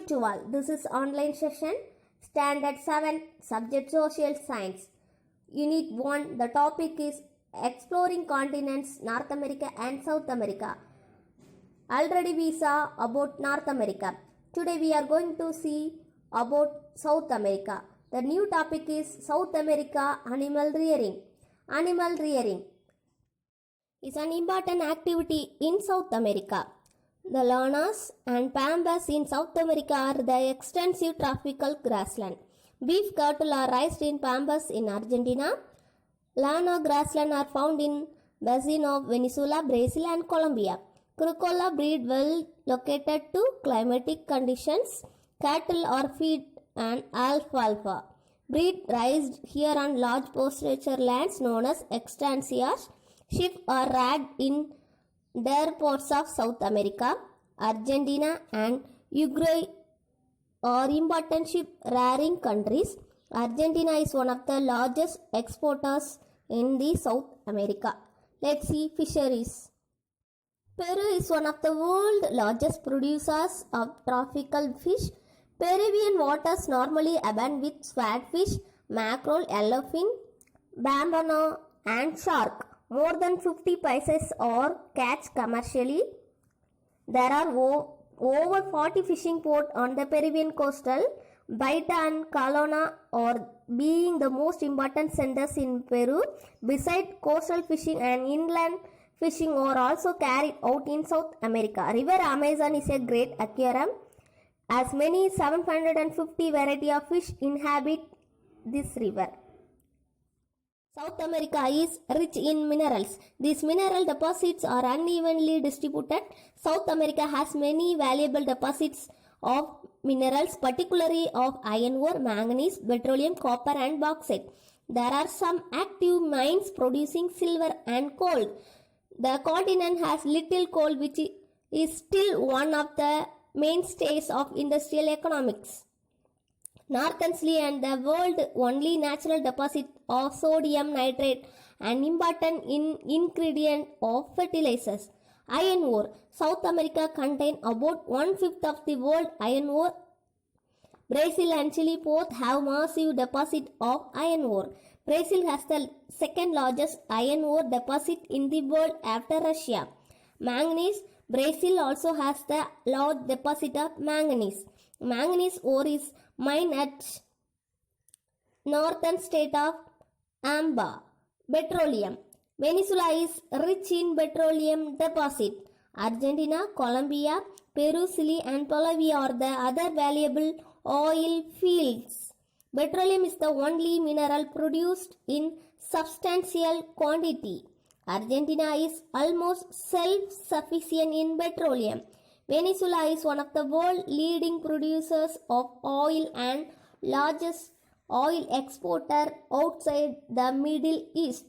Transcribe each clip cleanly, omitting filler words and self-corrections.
to all. This is online session, Standard 7, Subject Social Science. Unit 1, the topic is Exploring Continents, North America and South America. Already we saw about North America. Today we are going to see about South America. The new topic is South America Animal Rearing. Animal rearing is an important activity in South America. The llanos and pampas in South America are the extensive tropical grassland. Beef cattle are raised in pampas in Argentina. Llano grassland are found in basin of Venezuela, Brazil and Colombia. Crucola breed well located to climatic conditions. Cattle are fed on alfalfa. Breed raised here on large pasture lands known as estancias. Sheep are raised in their parts of South America. Argentina and Uruguay are important sheep rearing countries. Argentina is one of the largest exporters in the South America. Let's see fisheries. Peru is one of the world's largest producers of tropical fish. Peruvian waters normally abound with swordfish, mackerel, yellowfin, bambino and shark. More than 50 species are catch commercially. There are over 40 fishing ports on the Peruvian coastal. Baita and Calona are being the most important centers in Peru. Besides coastal fishing and inland fishing are also carried out in South America. River Amazon is a great aquarium. As many 750 varieties of fish inhabit this river. South America is rich in minerals. These mineral deposits are unevenly distributed. South America has many valuable deposits of minerals, particularly of iron ore, manganese, petroleum, copper and bauxite. There are some active mines producing silver and gold. The continent has little coal, which is still one of the mainstays of industrial economics. Northerly and the world only natural deposit of sodium nitrate, an important ingredient of fertilizers. Iron ore. South America contains about 1/5 of the world iron ore. Brazil and Chile both have massive deposit of iron ore. Brazil has the second largest iron ore deposit in the world after Russia. Manganese. Brazil also has the large deposit of manganese. Manganese ore is mined at northern state of Amba. Petroleum. Venezuela is rich in petroleum deposit. Argentina, Colombia, Peru, Chile and Bolivia are the other valuable oil fields. Petroleum is the only mineral produced in substantial quantity. Argentina is almost self-sufficient in petroleum. Venezuela is one of the world's leading producers of oil and largest oil exporter outside the Middle East.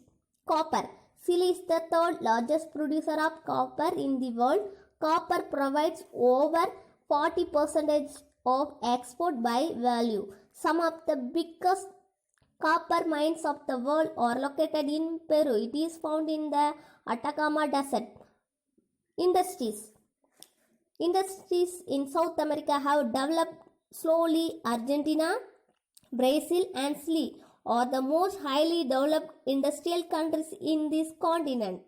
Copper. Chile is the third largest producer of copper in the world. Copper provides over 40% of export by value. Some of the biggest copper mines of the world are located in Peru. It is found in the Atacama Desert. Industries in South America have developed slowly. Argentina, Brazil and Chile are the most highly developed industrial countries in this continent.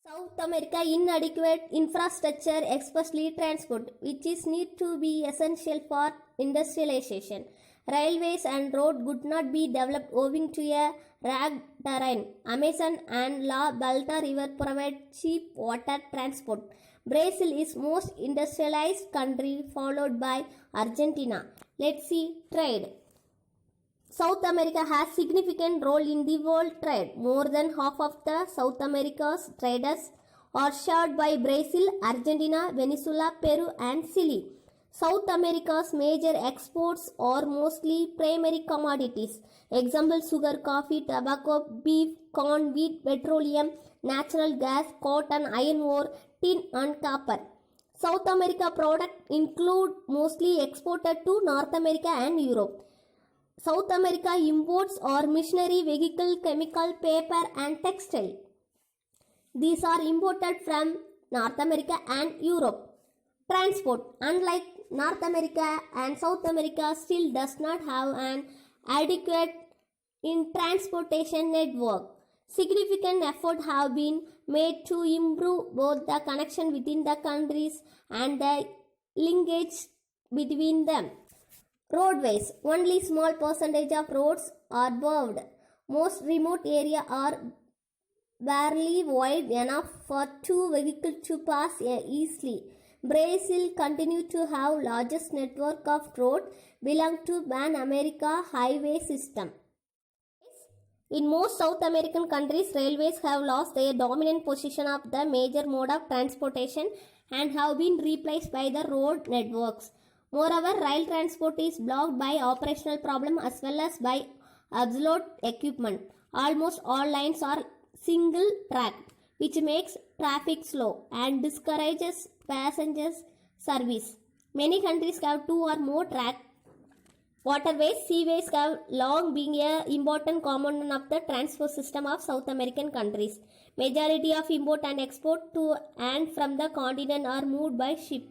South America inadequate infrastructure, especially transport, which is need to be essential for industrialization. Railways and roads could not be developed owing to a rugged terrain. Amazon and La Balta River provide cheap water transport. Brazil is most industrialized country followed by Argentina. Let's see trade. South America has significant role in the world trade. More than half of the South America's traders are served by Brazil, Argentina, Venezuela, Peru and Chile. South America's major exports are mostly primary commodities. Example: sugar, coffee, tobacco, beef, corn, wheat, petroleum, natural gas, cotton, iron ore, tin and copper. South America products include mostly exported to North America and Europe. South America imports are machinery, vehicle, chemical, paper and textile. These are imported from North America and Europe. Transport. Unlike North America and South America still does not have an adequate in transportation network. Significant efforts have been made to improve both the connection within the countries and the linkage between them. Roadways. Only small percentage of roads are paved. Most remote areas are barely wide enough for two vehicles to pass easily. Brazil continues to have largest network of roads belong to Pan America highway system. In most South American countries, railways have lost their dominant position of the major mode of transportation and have been replaced by the road networks. Moreover, rail transport is blocked by operational problems as well as by obsolete equipment. Almost all lines are single track, which makes traffic slow and discourages passengers service. Many countries have two or more tracks. Waterways, seaways have long been an important component of the transport system of South American countries. Majority of import and export to and from the continent are moved by ship.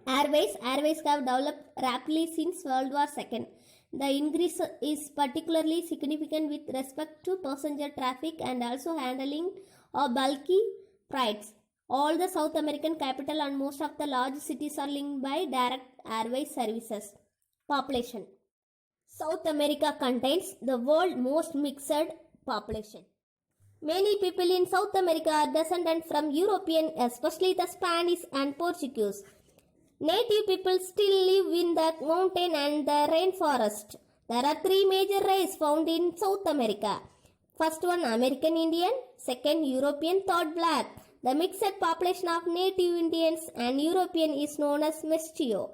Airways have developed rapidly since World War II. The increase is particularly significant with respect to passenger traffic and also handling of bulky freights. All the South American capital and most of the large cities are linked by direct airway services. Population. South America contains the world's most mixed population. Many people in South America are descended from European, especially the Spanish and Portuguese. Native people still live in the mountain and the rainforest. There are three major races found in South America. First one, American Indian. Second, European. Third, Black. The mixed population of native Indians and European is known as Mestizo.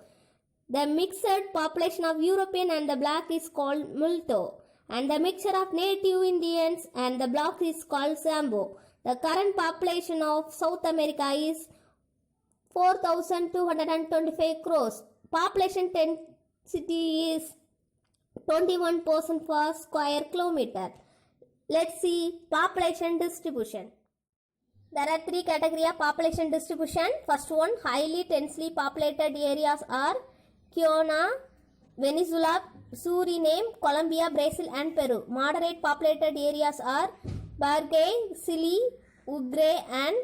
The mixed population of European and the Black is called Multo, and the mixture of native Indians and the Black is called Zambo. The current population of South America is 4,225 crores. Population density is 21% per square kilometer. Let's see population distribution. There are three categories of population distribution. First one, highly densely populated areas are Guyana, Venezuela, Suriname, Colombia, Brazil and Peru. Moderate populated areas are Paraguay, Chile, Uruguay and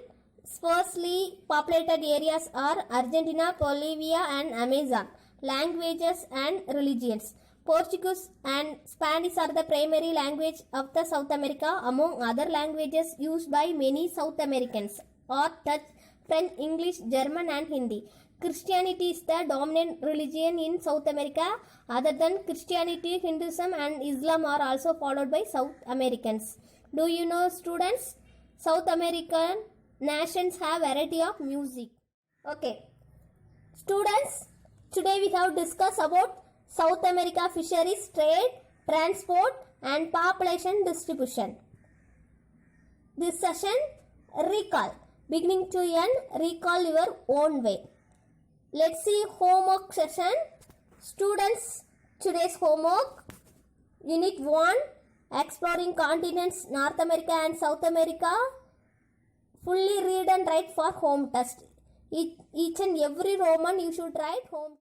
sparsely populated areas are Argentina, Bolivia and Amazon. Languages and religions. Portuguese and Spanish are the primary language of the South America. Among other languages used by many South Americans are Dutch, French, English, German and Hindi. Christianity is the dominant religion in South America. Other than Christianity, Hinduism and Islam are also followed by South Americans. Do you know, students? South American nations have variety of music. Okay. Students, today we have discussed about South America fisheries, trade, transport and population distribution. This session, recall. Beginning to end, recall your own way. Let's see homework session. Students, today's homework, Unit 1, Exploring Continents, North America and South America. Fully read and write for home test. Each and every Roman you should write home.